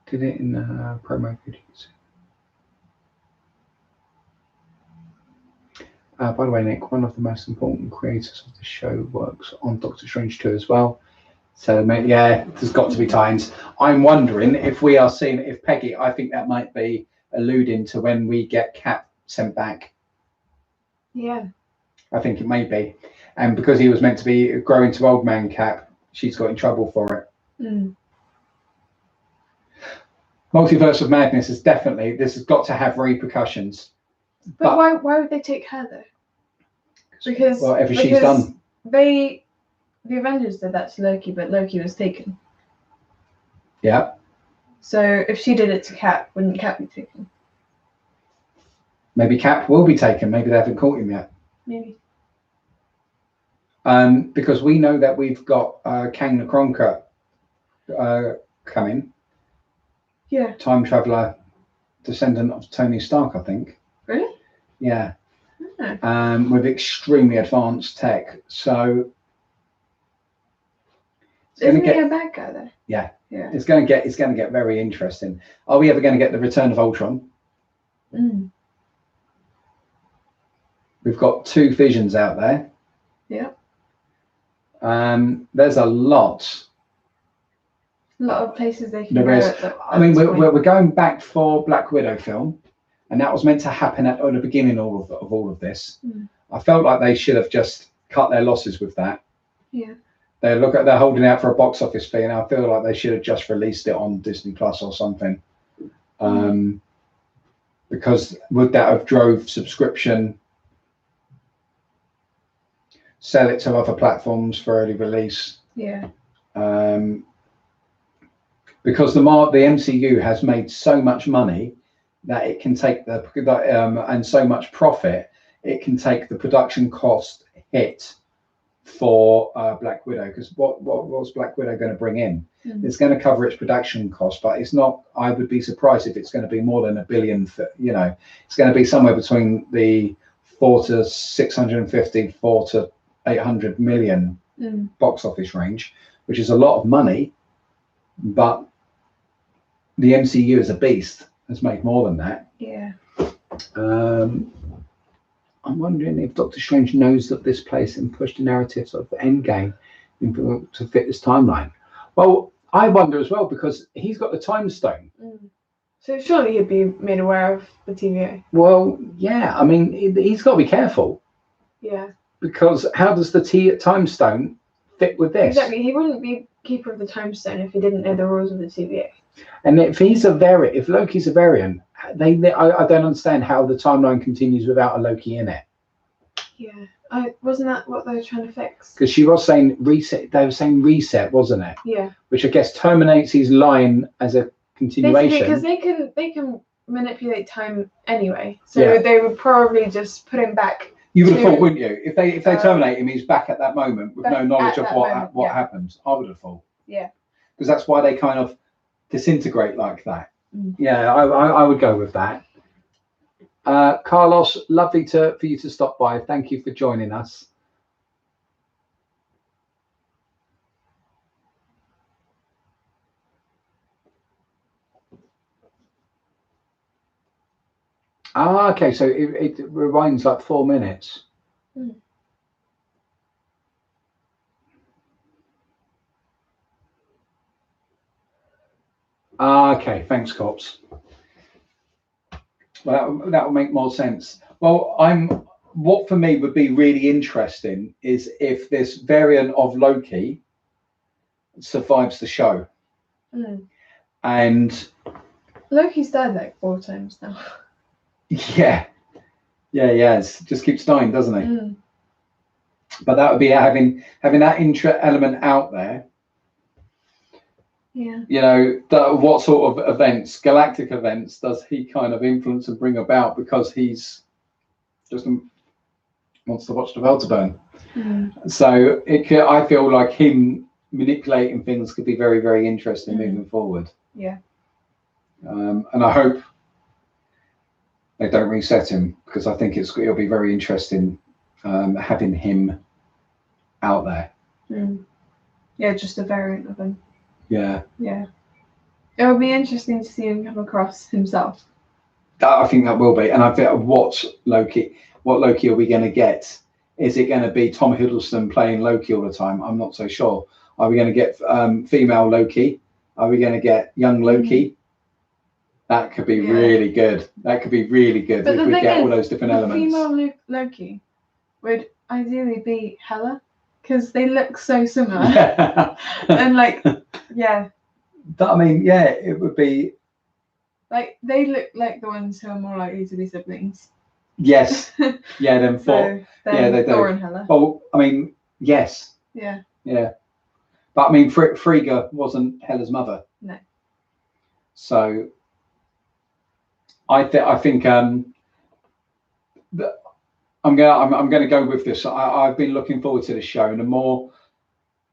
Did it in promo videos. By the way, Nick, one of the most important creators of the show works on Doctor Strange 2 as well. So, yeah, there's got to be times. I'm wondering if we are seeing, if Peggy, I think that might be alluding to when we get Cap sent back. Yeah. I think it may be. And because he was meant to be growing to old man Cap, she's got in trouble for it. Multiverse of Madness is definitely, this has got to have repercussions. But why would they take her though? Because whatever she's done. The Avengers did that to Loki, but Loki was taken. Yeah. So if she did it to Cap, wouldn't Cap be taken? Maybe Cap will be taken. Maybe they haven't caught him yet. Maybe. Because we know that we've got Kang the Conqueror coming. Yeah. Time traveler, descendant of Tony Stark, I think. Really? Yeah. Oh. With extremely advanced tech. So isn't he a bad guy though? Yeah. Yeah. It's going to get very interesting. Are we ever going to get the return of Ultron? We've got 2 visions out there. Yeah. There's a lot of places they can there go. is. I mean, we're going back for Black Widow film, and that was meant to happen at the beginning of all of this. I felt like they should have just cut their losses with that. Yeah. They're holding out for a box office fee, and I feel like they should have just released it on Disney Plus or something. Because would that have drove subscription, sell it to other platforms for early release? Yeah. Because the MCU has made so much money that it can take and so much profit, it can take the production cost hit for Black Widow. Because what's Black Widow going to bring in? It's going to cover its production cost, but it's not. I would be surprised if it's going to be more than $1 billion. It's going to be somewhere between the 400 to 650, 400 to 800 million box office range, which is a lot of money. But the MCU as a beast has made more than that. Yeah. I'm wondering if Doctor Strange knows of this place and pushed the narratives of the Endgame to fit this timeline. Well, I wonder as well, because he's got the time stone. So surely he'd be made aware of the TVA. Well, yeah. I mean, he's got to be careful. Yeah. Because how does the time stone fit with this? Exactly. He wouldn't be keeper of the time stone if he didn't know the rules of the TVA. And if he's a variant, if Loki's a variant, I don't understand how the timeline continues without a Loki in it. Yeah. Wasn't that what they were trying to fix? Because she was saying reset. They were saying reset, wasn't it? Yeah. Which I guess terminates his line as a continuation. Because they can manipulate time anyway. So they would probably just put him back. You would have thought, wouldn't you? If they terminate him, he's back at that moment with no knowledge of what happens. I would have thought. Yeah. Because that's why they kind of disintegrate like that. Yeah, I would go with that. Carlos, lovely for you to stop by. Thank you for joining us. Okay, so it rewinds like 4 minutes. Okay, thanks, Cops. Well, that will make more sense. Well, what for me would be really interesting is if this variant of Loki survives the show. And Loki's died like 4 times now. yeah, just keeps dying, doesn't he? But that would be having that element out there. Yeah. You know, what sort of events, galactic events, does he kind of influence and bring about, because he's just wants to watch the world to burn. So I feel like him manipulating things could be very, very interesting moving forward. Yeah. And I hope they don't reset him, because I think it'll be very interesting having him out there. Yeah, just a variant of him. Yeah. It would be interesting to see him come across himself. I think that will be. And I think what Loki are we going to get? Is it going to be Tom Hiddleston playing Loki all the time? I'm not so sure. Are we going to get female Loki? Are we going to get young Loki? That could be really good. That could be really good but if we get all those different elements. Female Loki would ideally be Hela, because they look so similar. And like, yeah. I mean, yeah, it would be. Like, they look like the ones who are more likely to be siblings. Yes. Yeah, them four. Yeah, they Thor and Hela. Well, I mean, yes. Yeah. But I mean, Frigga wasn't Hela's mother. No. So I think I'm gonna go with this. I've been looking forward to this show, and the more,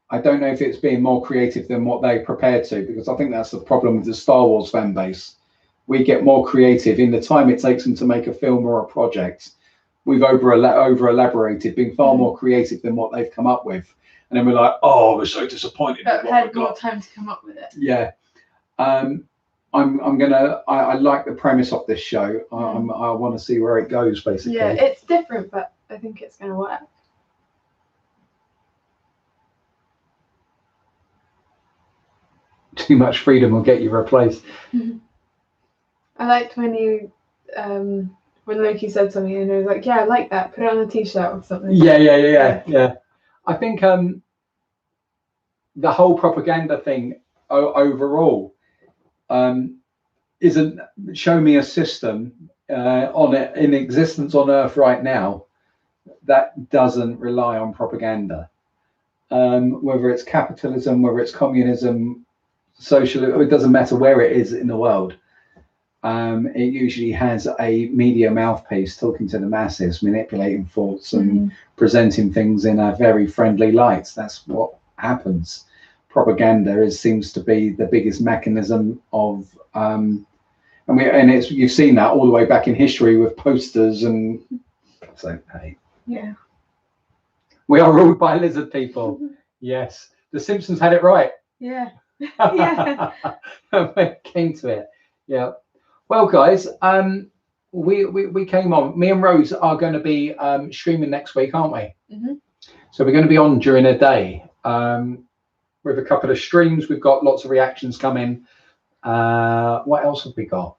I don't know if it's being more creative than what they prepared to, because I think that's the problem with the Star Wars fan base. We get more creative in the time it takes them to make a film or a project. We've over elaborated, been far more creative than what they've come up with, and then we're like, oh, we're so disappointed. But had more time to come up with it. Yeah. I like the premise of this show. I want to see where it goes, basically. Yeah, it's different, but I think it's going to work. Too much freedom will get you replaced. I liked when Loki said something and he was like, yeah, I like that, put it on a t-shirt or something. Yeah. I think the whole propaganda thing overall isn't, show me a system in existence on Earth right now that doesn't rely on propaganda. Whether it's capitalism, whether it's communism, socialism, it doesn't matter where it is in the world. It usually has a media mouthpiece talking to the masses, manipulating thoughts and presenting things in a very friendly light. That's what happens. Propaganda seems to be the biggest mechanism of, you've seen that all the way back in history with posters and. So hey. Yeah. We are ruled by lizard people. Yes, The Simpsons had it right. Yeah. When it came to it. Yeah. Well, guys, we came on. Me and Rose are going to be streaming next week, aren't we? So we're going to be on during the day with a couple of streams. We've got lots of reactions coming. What else have we got?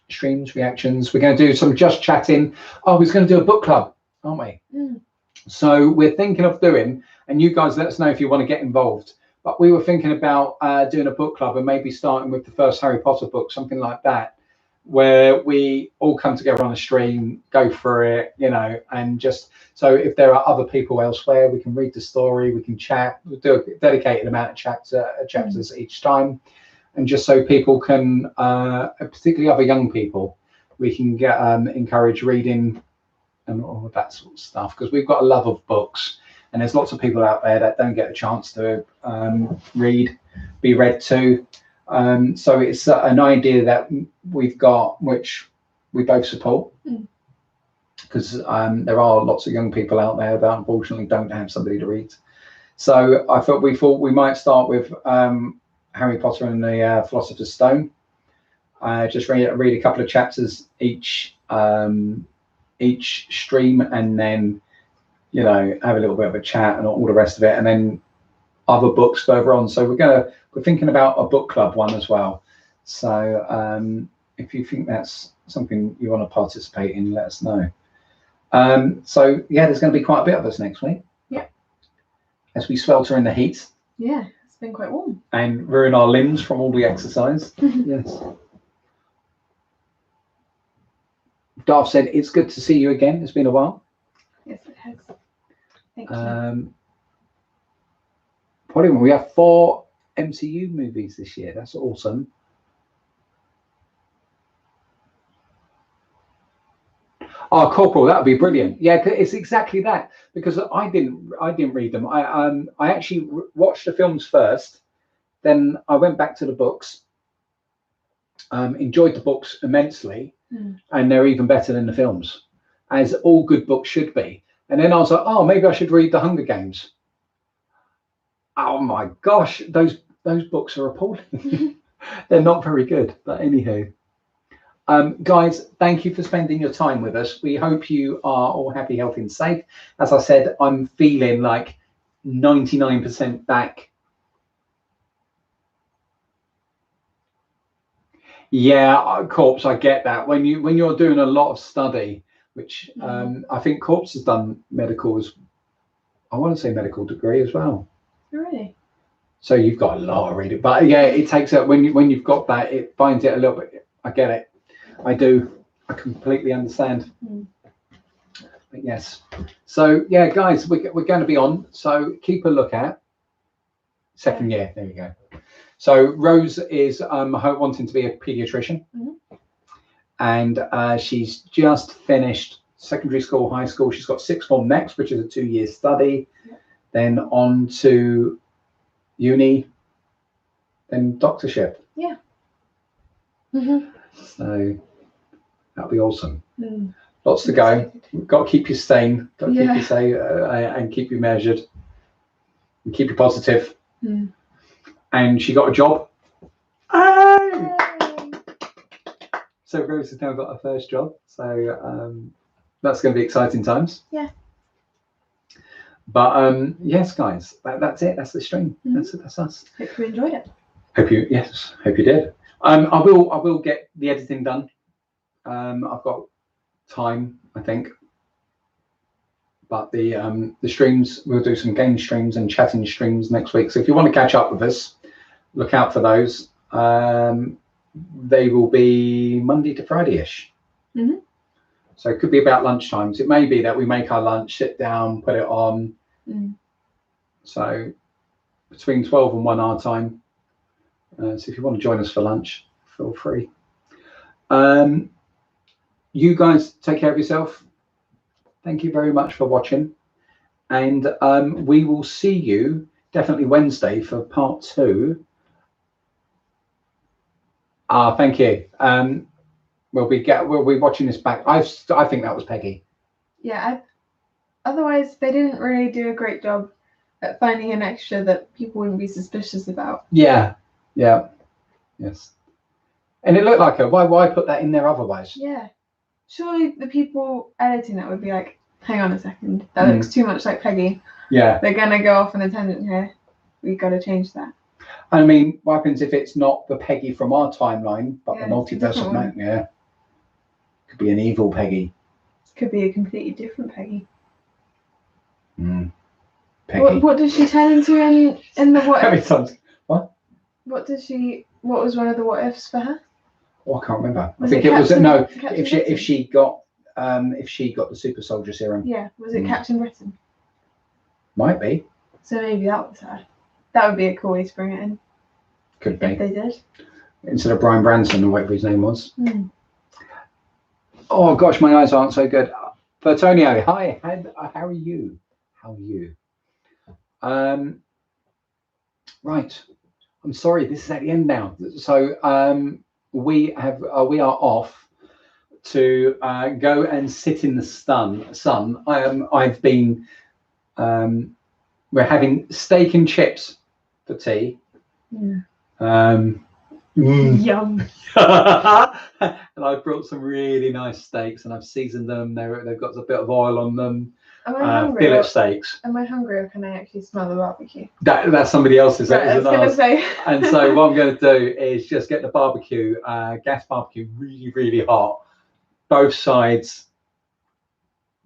Streams, reactions. We're going to do some just chatting. Oh, we're going to do a book club, aren't we? So we're thinking of doing, and you guys let us know if you want to get involved. But we were thinking about doing a book club and maybe starting with the first Harry Potter book, something like that, where we all come together on a stream, go through it, and just so if there are other people elsewhere, we can read the story, we can chat, we'll do a dedicated amount of chapters each time, and just so people can, particularly other young people, we can get encourage reading and all of that sort of stuff, because we've got a love of books. And there's lots of people out there that don't get a chance to be read to. So it's an idea that we've got, which we both support, because there are lots of young people out there that unfortunately don't have somebody to read. So we thought we might start with Harry Potter and the Philosopher's Stone. Just read a couple of chapters each stream, and then have a little bit of a chat and all the rest of it, and then other books further on. So we're thinking about a book club one as well. So if you think that's something you want to participate in, let us know. So yeah, there's going to be quite a bit of us next week. Yeah. As we swelter in the heat. Yeah, it's been quite warm. And ruin our limbs from all the exercise. Yes. Darth said, it's good to see you again. It's been a while. Yes, it has. Thank you. Probably we have 4 MCU movies this year. That's awesome. Oh, Corporal, that would be brilliant. Yeah, it's exactly that, because I didn't read them. I actually watched the films first, then I went back to the books. Enjoyed the books immensely, and they're even better than the films, as all good books should be. And then I was like, oh, maybe I should read The Hunger Games. Oh my gosh, those books are appalling. They're not very good, but anywho. Guys, thank you for spending your time with us. We hope you are all happy, healthy, and safe. As I said, I'm feeling like 99% back. Yeah, Corpse, I get that. When you're doing a lot of study, which I think Corpse has done medical I want to say medical degree as well. Really? So you've got a lot of reading, but yeah, it takes it when you've got that, it finds it a little bit. I get it. I do. I completely understand. But yes. So yeah, guys, we're going to be on. So keep a look at. Second year. There you go. So Rose is wanting to be a pediatrician, and she's just finished secondary school, high school. She's got sixth form next, which is a 2-year study. Then on to uni, then doctorship. Yeah. So that'll be awesome. Lots to go. Got to keep you sane. Got to keep you safe and keep you measured and keep you positive. And she got a job. Hey! So Rose has now got her first job. So that's going to be exciting times. Yeah. But yes, guys, that's it. That's the stream. That's us. Hope you enjoyed it. Hope you did. I will get the editing done. I've got time, I think. But the streams, we'll do some game streams and chatting streams next week. So if you want to catch up with us, look out for those. They will be Monday to Friday-ish. So it could be about lunchtimes. It may be that we make our lunch, sit down, put it on. So between 12 and 1 our time. So if you want to join us for lunch, feel free. You guys take care of yourself. Thank you very much for watching. And we will see you definitely Wednesday for part 2. Thank you. We'll be watching this back. I think that was Peggy. Yeah. Otherwise, they didn't really do a great job at finding an extra that people wouldn't be suspicious about. Yeah. Yes. And it looked like her. Why put that in there otherwise? Yeah. Surely the people editing that would be like, hang on a second, that looks too much like Peggy. Yeah. They're gonna go off on a tangent here. We've got to change that. I mean, what happens if it's not the Peggy from our timeline, but the multiverse of Mac? Yeah. Could be an evil Peggy. Could be a completely different Peggy. Peggy. What did she turn into in the what? How many times? What? What was one of the what ifs for her? Oh, I can't remember. I think it was no. If she got the super soldier serum. Yeah. Was it Captain Britain? Might be. So maybe that was her. That would be a cool way to bring it in. Could be. If they did. Instead of Brian Branson or whatever his name was. Oh gosh, my eyes aren't so good. Bertonio, hi. How are you? Right. I'm sorry. This is at the end now. So we are off to go and sit in the sun. I've been. We're having steak and chips for tea. Yum. And I've brought some really nice steaks and I've seasoned them. They've got a bit of oil on them. Am I hungry? Fillet steaks. Am I hungry or can I actually smell the barbecue? That's somebody else's. Right, I was going to say. And so what I'm going to do is just get the barbecue, gas barbecue, really, really hot. Both sides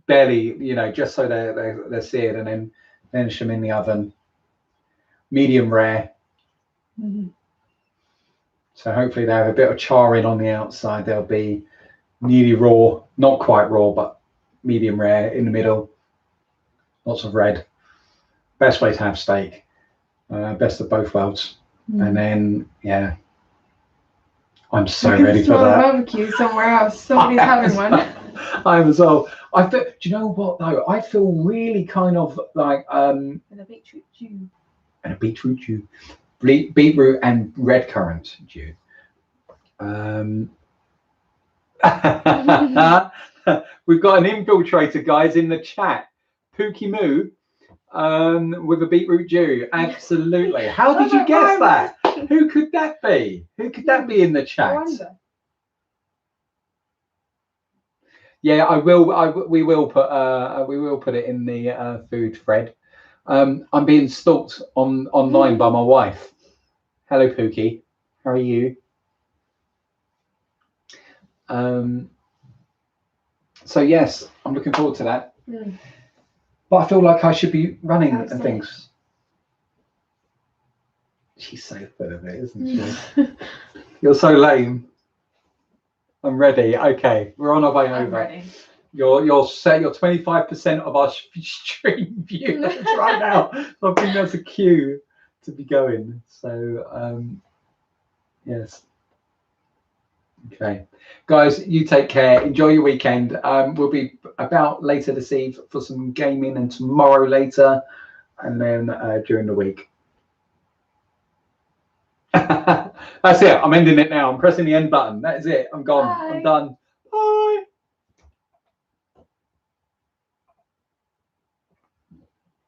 barely, you know, just so they're seared, and then finish them in the oven. Medium rare. Mm-hmm. So hopefully they have a bit of charring on the outside. They'll be nearly raw, not quite raw, but medium rare in the middle. Lots of red. Best way to have steak. Best of both worlds. And then, yeah, I'm so ready for that. Barbecue somewhere else. Somebody's having one. I am as well. I feel, do you know what though? I feel really kind of like And a beetroot stew. And a beetroot stew. Beetroot and red currant stew. We've got an infiltrator, guys, in the chat. Pookie Moo with a beetroot stew. Absolutely. How did you guess that? Who could that be? Who could that be in the chat? Yeah, we will put it in the food thread. I'm being stalked online by my wife. Hello, Pookie. How are you? So yes, I'm looking forward to that. But I feel like I should be running and things. She's so full of it, isn't she? You're so lame. I'm ready. Okay, we're on our way over. Ready. You're 25% of our stream viewers right now. So I think that's a cue to be going. So yes. Okay, guys, you take care. Enjoy your weekend. We'll be about later this eve for some gaming, and tomorrow later, and then during the week. That's it. I'm ending it now. I'm pressing the end button. That is it. I'm gone. Bye. I'm done.